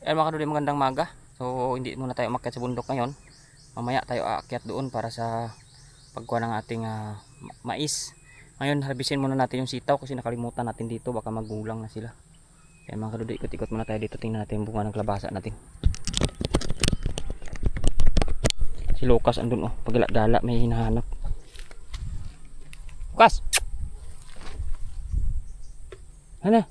Ayan mga kaduli, magandang maga. So hindi muna tayo umakyat sa bundok ngayon. Mamaya tayo aakyat doon para sa pagkuha ng ating mais. Ngayon harbisin muna natin yung sitaw kasi nakalimutan natin dito, baka magulang na sila. Ayan mga kaduli, ikot-ikot muna tayo dito. Tingnan natin yung bunga ng kalabasa natin. Si Lucas andun, oh, pagala-gala may hinahanap. Lucas! Ano?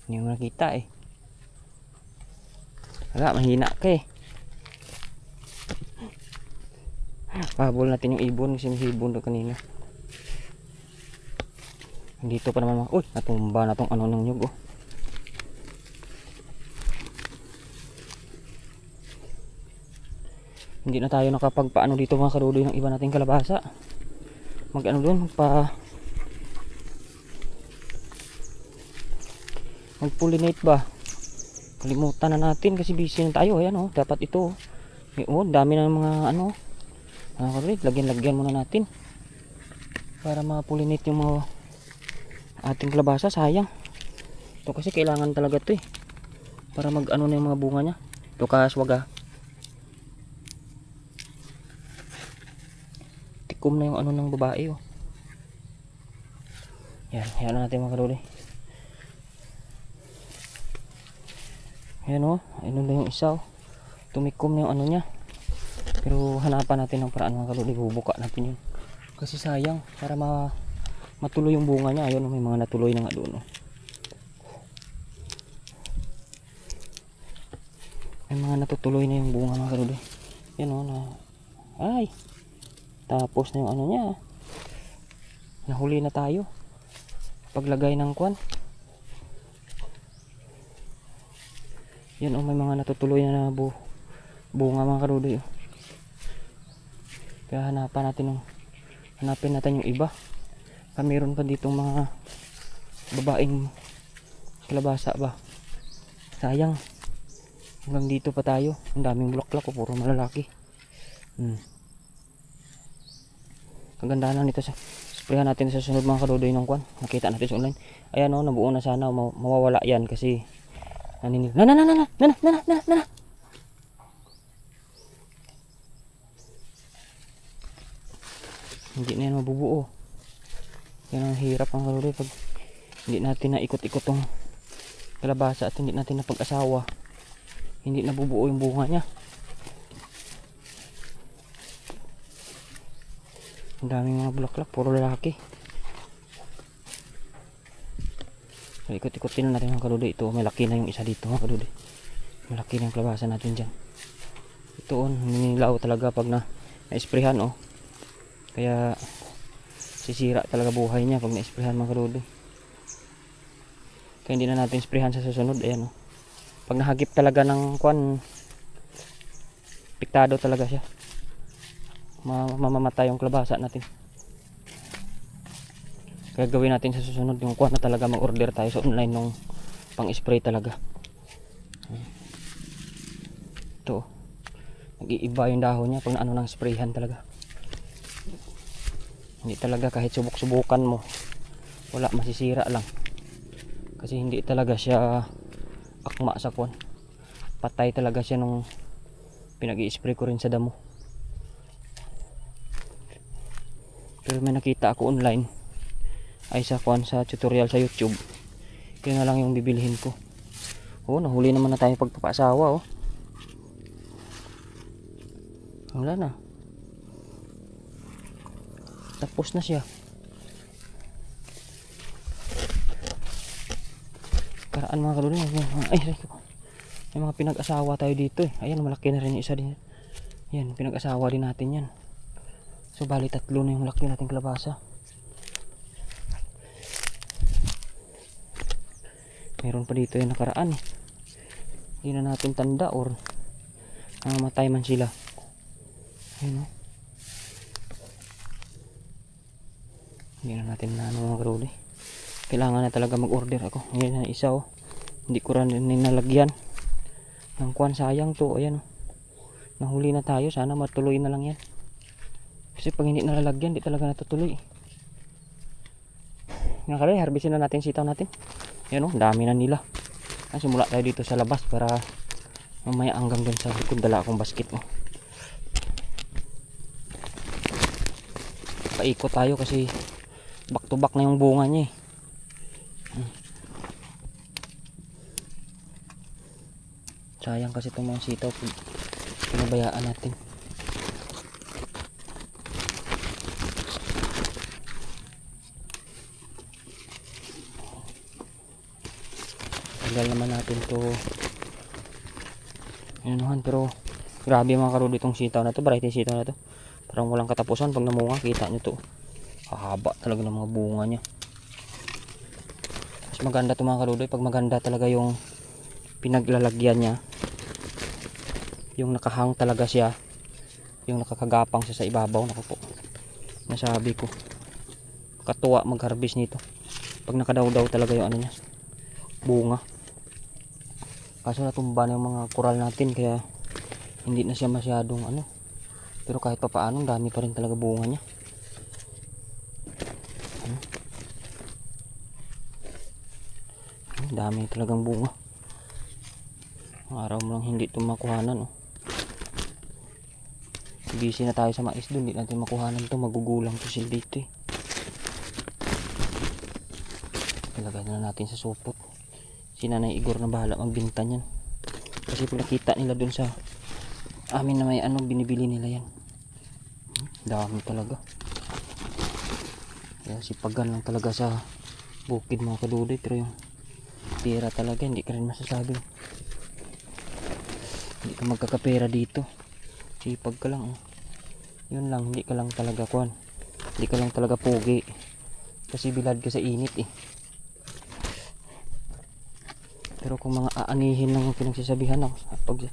Hindi mo nakita eh. Wala, mahina ka eh. Pahabol natin yung ibon kasi may ibon doon kanina. Dito pa naman mga... Uy, natumba na tong ano ng nyug, oh. Hindi na tayo nakapagpaano dito mga karudoy ng iba nating kalabasa. Mag-ano doon, mag-pollinate ba? Kalimutan na natin kasi busy na tayo. Ayan, oh, dapat ito. Oh, dami na mga ano. Lagyan muna natin para ma-pollinate yung mga ating kalabasa. Sayang. Ito kasi kailangan talaga ito eh. Para mag-ano na yung mga bunga niya. Ito kaswaga. Tikom na yung ano ng babae, oh. Yan na natin mga kaluli. Ayan, oh, ayun na yung isa, oh. Tumikom na yung ano niya. Pero hanapan natin ng paraan mga kaluli. Bubuka natin yun. Kasi sayang, para matuloy yung bunga niya. Ayun, oh, may mga natuloy na nga doon, oh. May mga natutuloy na yung bunga mga kaluli. Yan, oh, na. Ay! Tapos na yung ano niya. Nahuli na tayo. Paglagay ng kwan. Yan, oh, may mga natutuloy na bunga mga karudoy, oh. Kaya hanapin natin yung iba. Mayroon pa ditong mga babaeng kalabasa ba. Sayang. Hanggang dito pa tayo. Ang daming bulaklak, oh, puro malalaki. Kagandahan nito sa sprayan natin sa sunod mga karudoy ng kwan. Nakita natin sa online. Ayan, oh, nabuo na sana. Mawawala yan kasi naninig. Na. Hindi na yan mabubuo. Yan ang hirap ang karudoy pag hindi natin na ikot-ikot tong kalabasa at hindi natin na pag-asawa. Hindi nabubuo yung bunga niya. Ang daming mga bulaklak, puro lalaki. So, ikot-ikotin na natin mga karudoy. Ito, malaki na yung isa dito mga karudoy. Malaki na yung kalabasa natin dyan. Ito, ninilaw talaga pag na-sprayhan, oh. Kaya sisira talaga buhay niya pag na-sprayhan mga karudoy. Kaya hindi na natin sprayhan sa susunod. Ayan, oh. Pag nahagip talaga ng kwan, piktado talaga siya. Mamamatay yung kalabasa natin. Kaya gawin natin sa susunod yung kwan na talaga mag-order tayo sa online nung pang-spray talaga. Ito, nag-iiba yung dahon niya pag naano ng sprayhan talaga. Hindi talaga kahit subok-subukan mo, wala, masisira lang. Kasi hindi talaga siya akma sa kwan. Patay talaga siya nung pinag-i-spray ko rin sa damo. Pero may nakita ako online ay sa kwan, sa tutorial sa YouTube. Kaya nga lang yung bibilihin ko. Oh, nahuli naman na tayo pagpapasawa, oh. Wala na. Tapos na siya. Karaan mga kalunin. Ay, may mga pinag-asawa tayo dito eh. Ayan, malaki na rin yung isa din. Yan, pinag-asawa din natin yan. So, bali tatlo na yung malaki nating kalabasa. Meron pa dito yung nakaraan eh. hindi na natin tanda or namatay man sila. Ayun, oh. Hindi na natin na ano mga karuli. Kailangan na talaga mag-order ako. Ayan na isa, oh. Hindi ko rin nalagyan ng kuwan, sayang to. Ayan, oh. Nahuli na tayo, sana matuloy na lang yan. Kasi pag hindi nalalagyan, di talaga natutuloy. Nga kaya, harbisin na natin sitaw natin. Ayan, oh, dami na nila. Simula tayo dito sa labas para mamaya hanggang dun sa likod dala akong basket, oh. Paikot tayo kasi back to back na yung bunga niya, eh. Sayang kasi itong mga sitaw, pinabayaan natin. Tagal naman natin to inuhan, pero grabe mga karuli itong sitaw na to, variety sitaw na to. Parang walang katapusan pag namunga, kita nyo to. Haba talaga ng mga bunga niya. Mas maganda to mga karuli pag maganda talaga yung pinaglalagyan niya, yung nakahang talaga siya, yung nakakagapang siya sa ibabaw. Naku po, nasabi ko, katuwa mag-harvest nito pag nakadaw-daw talaga yung ano niya, bunga. Kaso natumba na yung mga kural natin kaya hindi na siya masyadong ano, pero kahit pa paano dami pa rin talaga bunga niya. Dami talagang bunga. Araw mo lang hindi ito makuhanan, oh. Busy na tayo sa mais doon, hindi natin makuhanan ito, magugulang to sila dito, eh. Ilagay na natin sa supot. Si Nanay Igor na bahala magbinta niyan. Kasi kung nakita nila doon sa amin na may ano, binibili nila yan. Dami talaga. Kaya sipagan lang talaga sa bukid mga kadudoy, pero yung pera talaga hindi ka rin masasabi. Hindi ka magkakapera dito. Sipag ka lang, oh. Yun lang, hindi ka lang talaga kuwan. Hindi ka lang talaga pogi. Kasi bilad ka sa init, eh. Pero kung mga aanihin lang yung pinagsasabihan ako,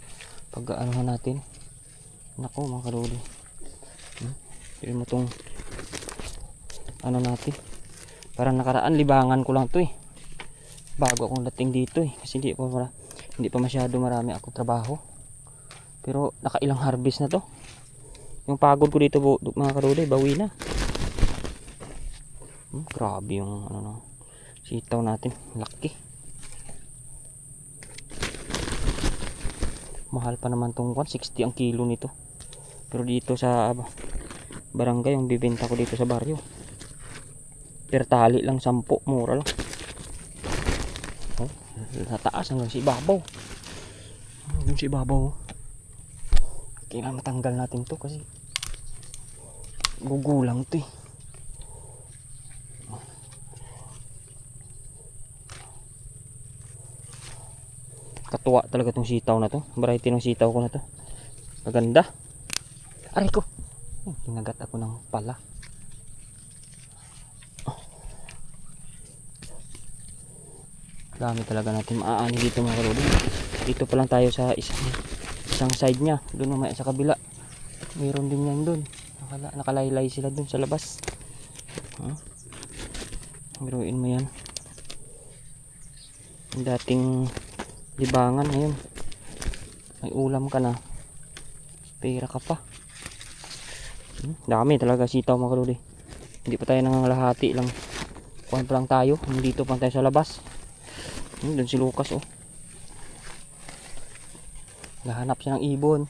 pag anuhan natin, nako mga karuli. Pero mo tong ano natin. Parang nakaraan, libangan ko lang to, eh. Bago akong dating dito, eh. Kasi hindi pa masyado marami akong trabaho. Pero nakailang harvest na to. Yung pagod ko dito mga karuli, bawi na. Grabe yung ano, sitaw natin, laki. Mahal pa naman tong 160 ang kilo nito. Pero dito sa barangay, yung bibenta ko dito sa baryo, per tali lang 10, mura lang. Oh, sa taas hanggang sa ibabaw. Hanggang sa ibabaw. Kailangan matanggal natin to kasi gugulang to, eh. Katuwa talaga tong sitaw na to. Variety ng sitaw ko na to. Maganda. Aray ko. Hinagat ako ng pala. Dami talaga natin maaani dito mga karoli. Dito pa lang tayo sa isang side niya. Doon naman sa kabila. Mayroon din yan doon. Nakalaylay sila doon sa labas. Biruin mo yan. Ang dating libangan ngayon. May ulam ka na. Pera ka pa. Dami talaga sitaw mga karoli. Hindi pa tayo nangangalahati lang. Kuhan pa lang tayo. Dito pa tayo sa labas. Doon si Lucas, oh. Nahanap siya ng ibon.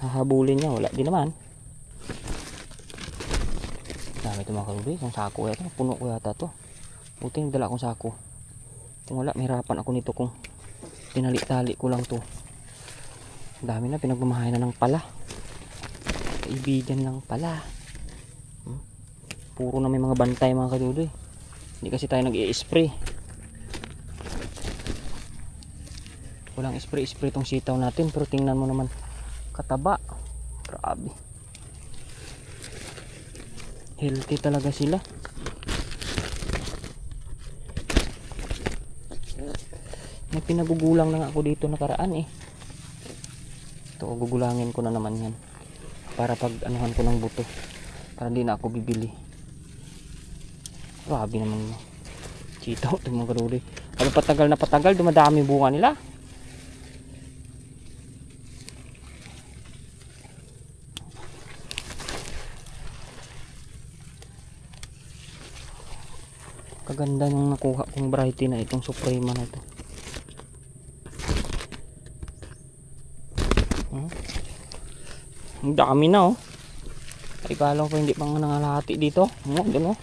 Hahabulin niya. Wala din naman. Dami ito mga karoli. Isang sako yata. Puno ko yata to. Buti nagdala akong sako. Kung wala, mahirapan ako nito kung tinali-tali ko lang to. Dami na. Pinagmamahay na ng pala. Kaibigan lang pala. Puro na may mga bantay mga kadudoy. Hindi kasi tayo nag-i-spray. Walang spray tong sitaw natin. Pero tingnan mo naman, kataba. Grabe. Healthy talaga sila. pinagugulang na nga ako dito nakaraan eh. Ito, gugulangin ko na naman yan. Para pag anuhan ko ng buto. Para hindi na ako bibili. Grabe naman sitaw ito mga karuri. Pero patagal na patagal, dumadami bunga nila. Kaganda yung nakuha kong variety na itong Suprema na ito. Ang dami na oh. Ay kala ko hindi pang nangalahati dito. Doon oh.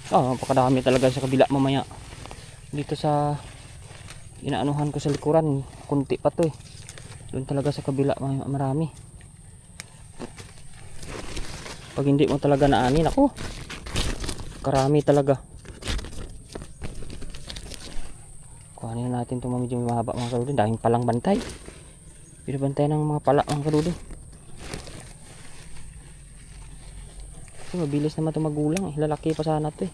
Napakadami talaga sa kabila mamaya. Dito sa inaanuhan ko sa likuran, kunti pa to eh. Doon talaga sa kabila marami. Pag hindi mo talaga naanin, ako karami talaga. Kuhanin na natin itong medyo mahaba mga kaludin. Dahil palang bantay. Pinabantay ng mga pala mga kaludin. Mabilis naman ito magulang eh. Lalaki pa sana ito eh.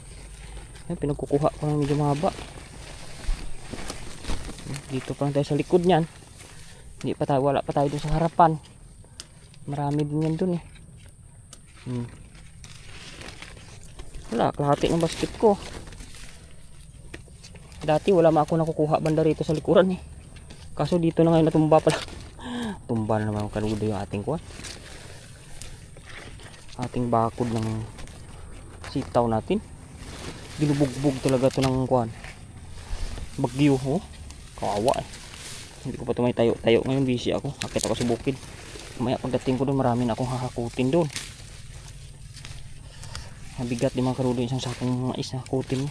Ayan, pinagkukuha ko ng medyo mahaba. Dito pa lang tayo sa likod niyan. Hindi pa tayo, wala pa tayo dun sa harapan. Marami din yan dun eh. Wala, kalahati ng basket ko. Dati wala ma ako nakukuha banda rito sa likuran eh. Kaso dito na ngayon natumba pala. Tumba na naman kaludo yung ating kuwan. Ating bakod ng sitaw natin. Binubugbog talaga to ng kuwan. Bagyo oh. Kawawa eh. Hindi ko pa tumaytayo. Tayo ngayon busy ako. Akit ako sa bukid. Mamaya pagdating ko doon marami na akong hahakutin doon. Mabigat di mga karudo isang sakong mais na hakutin mo.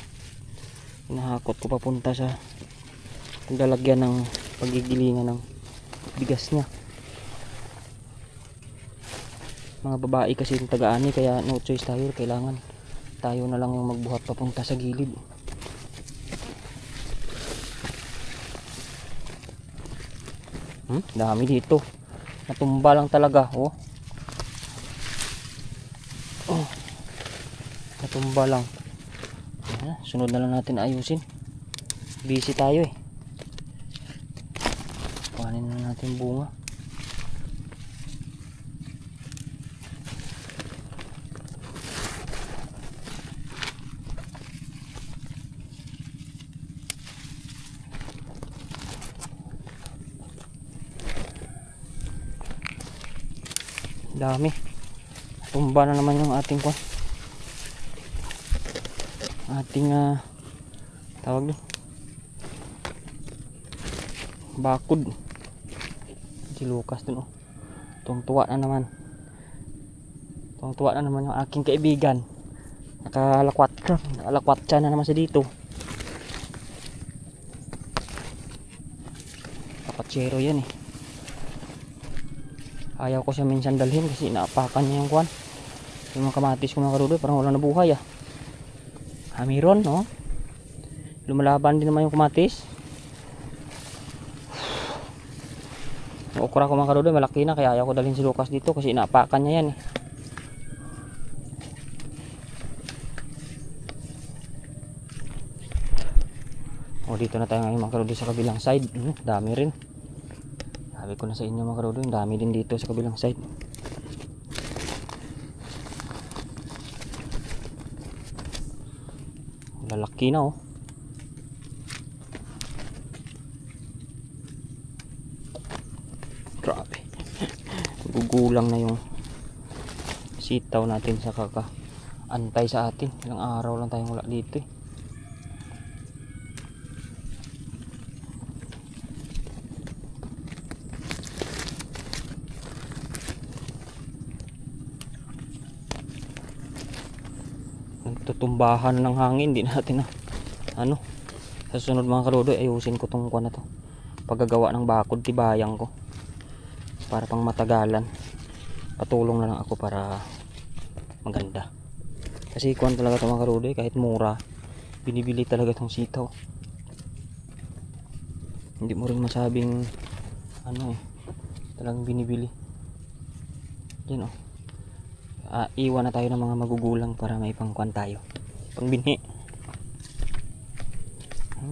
Hinahakot ko papunta sa paglalagyan ng pagigilingan ng bigas niya. Mga babae kasi yung tagaan niya, kaya no choice tayo, kailangan tayo na lang yung magbuhat papunta sa gilid. Dami dito. Natumba lang talaga oh. Natumba lang. Sunod na lang natin ayusin. Busy tayo eh. Kuhanin na natin bunga. Dami. Tumba na naman yung ating kuwan. Ating tawag doon bakod. Si Lucas dun oh. Tuwang-tuwa na naman. Tuwang-tuwa na naman yung aking kaibigan. Nakalakwat siya na naman siya dito. Kapatsero yan eh. Ayaw ko siya minsan dalhin kasi inaapakan niya yung kuwan. Yung mga kamatis ko mga karudo parang wala na buhay ah. Meron no. Lumalaban din naman yung kamatis. Okra ko mga karudo malaki na, kaya ayaw ko dalhin si Lucas dito kasi inaapakan niya yan eh. Dito na tayo ngayon mga karudo sa kabilang side. Dami rin. Sabi ko na sa inyo mga karudo, dami din dito sa kabilang side. Lalaki na oh. Grabe. Gugulang na yung sitaw natin sa kaka-antay sa atin. Ilang araw lang tayong wala dito eh. Tutumbahan ng hangin, hindi natin na sa sunod mga karudo ayusin ko tong kuwan na to, paggagawa ng bakod, tibayang ko para pang matagalan. Patulong na lang ako para maganda kasi kuwan talaga to mga karudo kahit mura binibili talaga tong sitaw. Hindi mo rin masabing talagang binibili yan oh. Iwan na tayo ng mga magugulang para may pangkuan tayo, pangbinhi.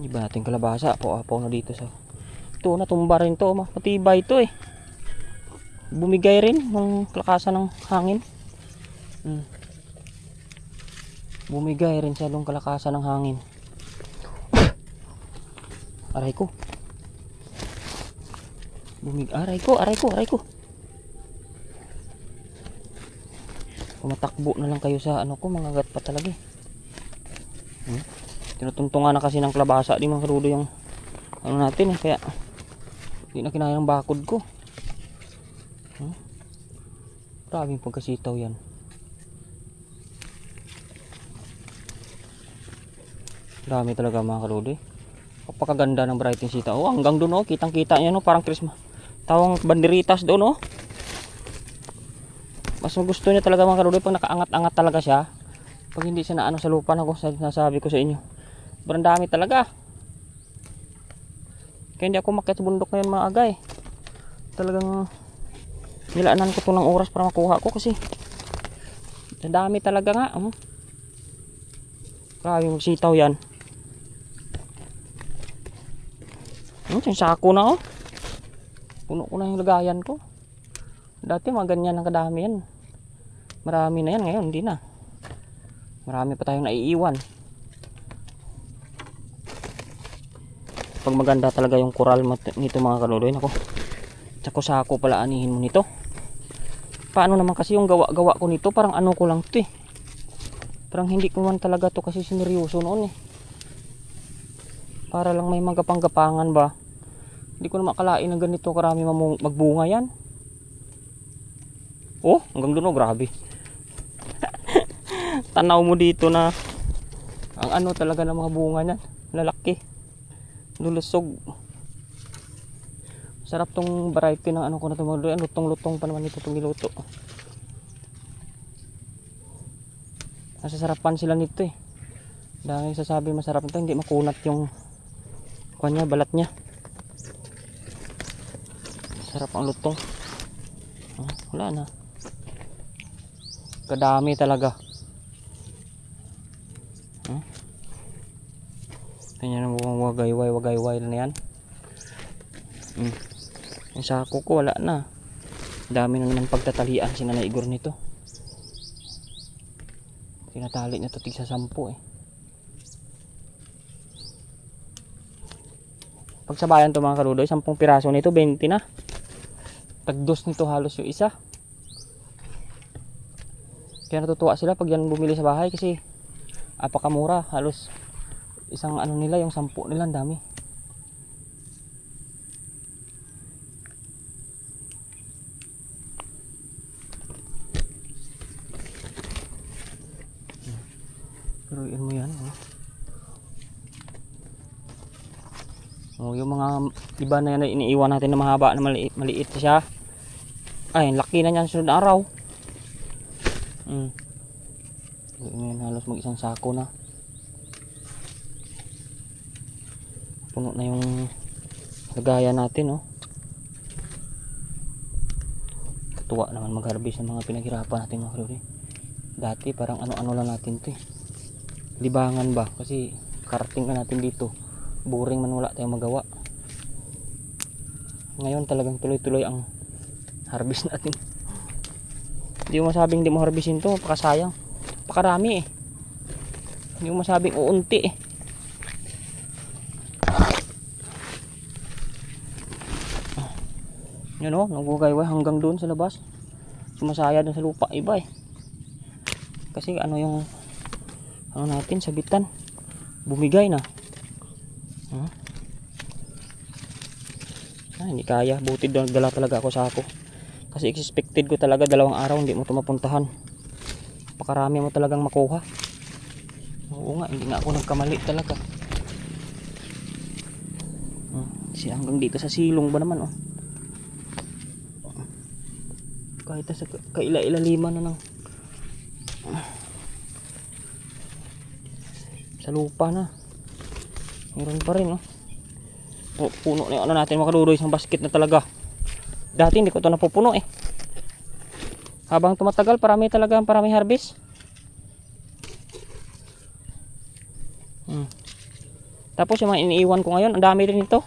Iba natin kalabasa. Apaw-apaw na dito sa... Ito, natumba rin to. Matibay ito eh. Bumigay rin ng kalakasan ng hangin. Bumigay rin sa long kalakasan ng hangin. Aray ko. Aray ko. Pumatakbo na lang kayo sa ano ko, mga gat pa talaga eh. Tinutungtungan na kasi ng kalabasa di mga karudo yung ano natin eh, kaya hindi na kinaya ng bakod ko. Grabe yung pagkasitaw yan. Dami talaga mga karudo eh. Kapakaganda ng brighting sitaw. Oh, hanggang doon oh, kitang kita niya no, parang Christmas. Tawang banderitas doon oh. Mas gusto niya talaga mga karudo pag nakaangat-angat talaga siya. Pag hindi siya naano sa lupa na ko, nasabi ko sa inyo. Sobrang dami talaga. Kaya hindi ako makyat sa bundok ngayon mga agay. Talagang nilaanan ko to ng oras para makuha ko kasi dami talaga nga. Grabe magsitaw yan. Sako na oh. Puno ko na yung lagayan ko. Dati mga ganyan ang kadami yan. Marami na yan, ngayon hindi na. Marami pa tayong naiiwan. Pag maganda talaga yung coral nito mga kaluloy, nako. Sako-sako pala anihin mo nito. Paano naman kasi yung gawa ko nito, parang ano ko lang 'to eh. Parang hindi ko man talaga to kasi sineryoso noon eh. Para lang may magapang-gapangan ba. Hindi ko na makalain na ganito karami magbunga yan. Oh, hanggang doon oh, grabe. Tanaw mo dito na ang ano talaga ng mga bunga niyan, lalaki. Lulusog. Sarap tong variety ng ano ko na ito. Lutong-lutong pa naman ito itong niluto. Nasasarapan sila nito eh. Dahil sasabi masarap nito, hindi makunat yung kanya, balat niya. Sarap ang lutong. Wala na. Kadami talaga. Ganyan ang buong wagayway na yan. Yung sako ko wala na. Dami na naman pagtatalian si Nanay Igor nito. Tinatali niya ito tig sa 10 eh. Pagsabayan to mga kaludoy, 10 piraso nito 20 na. Tagdos nito halos yung isa. Kaya natutuwa sila pag yan bumili sa bahay kasi apakamura, halos isang ano nila, yung 10 nila, ang dami. Pero yun mo yan yung mga iba na yan iniiwan natin na mahaba na maliit siya. Ay, laki na yan sunod na araw. Ngayon halos mag isang sako na. Puno na yung lagayan natin Katuwa naman mag-harvest ng mga pinaghirapan natin mga kalori. Dati parang ano-ano lang natin to eh. Libangan ba? Kasi karating na natin dito. Boring man, wala tayong magawa. Ngayon talagang tuloy-tuloy ang harvest natin. Hindi mo masabing hindi mo harvestin to, pakasayang. Pakarami eh. Hindi mo masabing uunti eh. Yan nagbugayway hanggang doon sa labas. Sumasaya doon sa lupa, iba eh. Kasi ano yung ano natin, sabitan. Bumigay na. Hindi kaya, buti doon dala talaga ako sa ako. Kasi expected ko talaga 2 araw hindi mo ito mapuntahan. Pakarami mo talagang makuha. Oo nga, hindi nga ako nagkamali talaga. Kasi hanggang dito sa silong ba naman kahit sa kaila-ilaliman na ng sa lupa na meron pa rin puno na yung ano natin mga kaluloy, isang basket na talaga. Dati hindi ko ito napupuno eh. Habang tumatagal parami harvest. Tapos yung mga iniiwan ko ngayon, ang dami rin ito.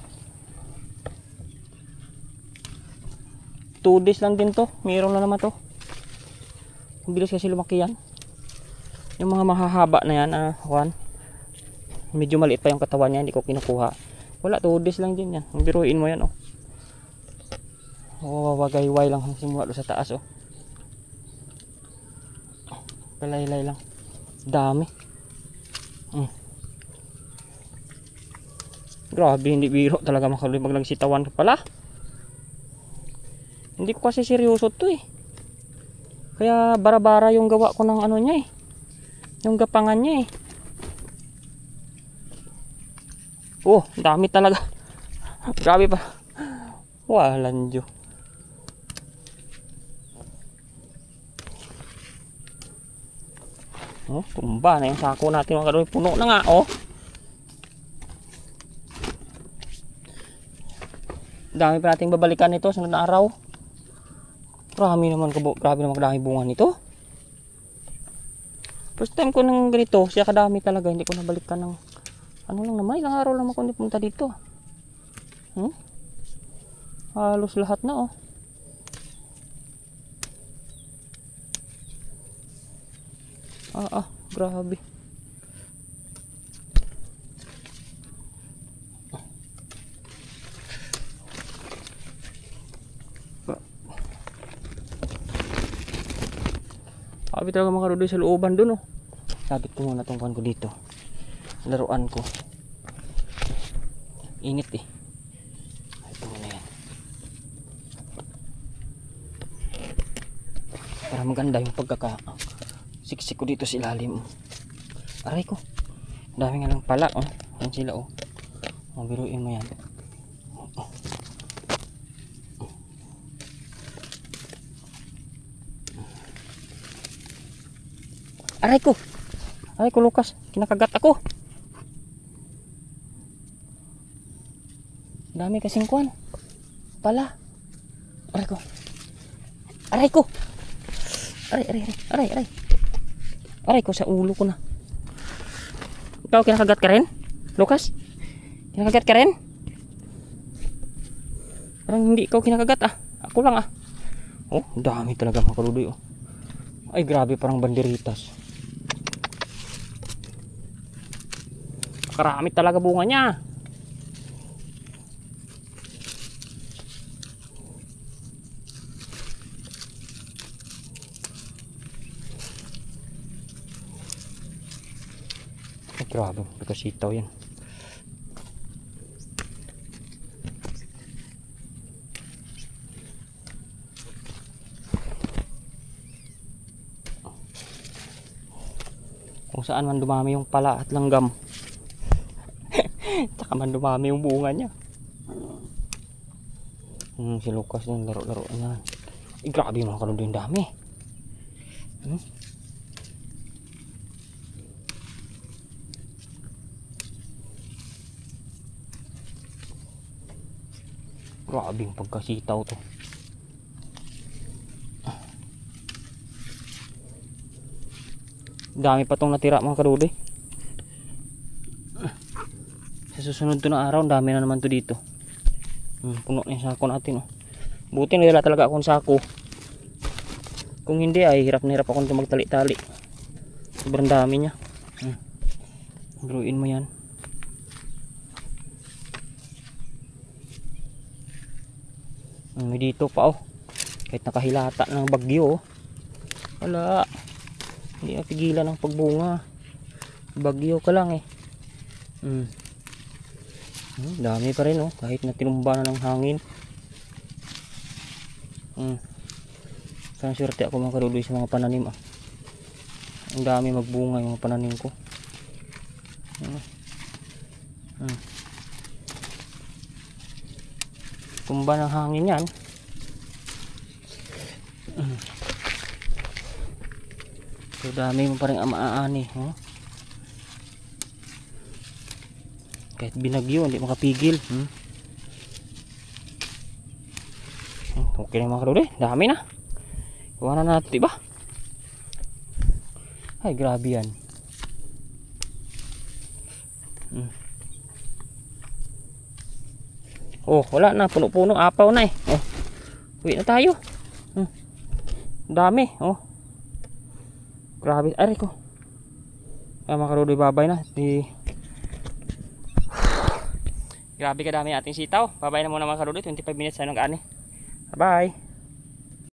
2 days lang din to. Mayroon na naman to. Ang bilis kasi lumaki yan. Yung mga mahahaba na yan, medyo maliit pa yung katawan niya, hindi ko kinukuha. Wala, 2 days lang din yan. Ang biruin mo yan, oh. Wagayway lang simula doon sa taas, oh. Palaylay lang. Dami. Grabe, hindi biro talaga makaluwi pag nagsitawan ka pala. Hindi ko kasi seryoso to eh. Kaya bara-bara yung gawa ko ng ano niya eh. Yung gapangan niya eh. Oh, dami talaga. Grabe pa. Walang Diyo. Oh, tumba na yung sako natin mga kaluwi. Puno na nga, oh. Dami pa nating babalikan nito sa sunod na araw. Grabe naman kadami bunga nito. First time ko nang ganito, siya kadami talaga. Hindi ko nabalikan ng ano lang naman, ilang araw lang ako hindi punta dito. Halos lahat na, oh. Grabe. Grabe talaga mga karudoy sa looban dun, oh. Sabit ko muna tong ko dito. Laruan ko. Init eh. Ito muna yan. Para maganda yung siksik ko dito sa ilalim. Aray ko. Dami nga lang pala, oh. Yan sila, oh. Mabiruin mo yan. Aray ko. Aray ko, Lucas. Kinakagat ako. Dami kasing kuwan. Pala. Aray ko. Aray ko. Aray. Aray ko, sa ulo ko na. Ikaw, kinakagat ka rin? Lucas? Kinakagat ka rin? Parang hindi ikaw kinakagat, ah. Ako lang, ah. Oh, dami talaga mga kaludoy, oh. Ay, grabe, parang banderitas. Karami talaga bunga niya. Ay, grabe, nagkasitaw yan. Kung saan man dumami yung pala at langgam. Tsaka man dumami yung bunga niya. Si Lucas yung laro-laro niya. Grabe mga kaludoy, yung dami. Grabe yung pagkasitaw to. Dami pa tong natira mga kaludoy. Sa susunod to na araw, dami na naman to dito. Puno na yung sako natin, oh. Buti nila talaga akong sako. Kung hindi ay hirap na hirap akong magtali-tali. Sobrang dami niya. Biruin mo yan. May dito pa, oh. Kahit nakahilata ng bagyo, oh. Wala. Hindi napigilan ng pagbunga. Bagyo ka lang, eh. Dami pa rin, oh. Kahit na tinumba na ng hangin. Sana swerte ako mga kaludoy sa mga pananim, ah. Ang dami magbunga yung mga pananim ko. Tumba ng hangin yan. So dami mo pa rin amaani, oh. Kahit binagyo, hindi makapigil. Okay na mga kaludoy, dami na. Iwanan natin, diba? Ay, grabe yan. Oh, wala na, puno-puno, apaw na eh. Oh. Uwi na tayo. Dami, oh. Grabe, aray ko. Mga karudoy, babay na. Grabe kadami ating sitaw. Babay na muna mga karudoy, 25 minutes na nang ani. Bye.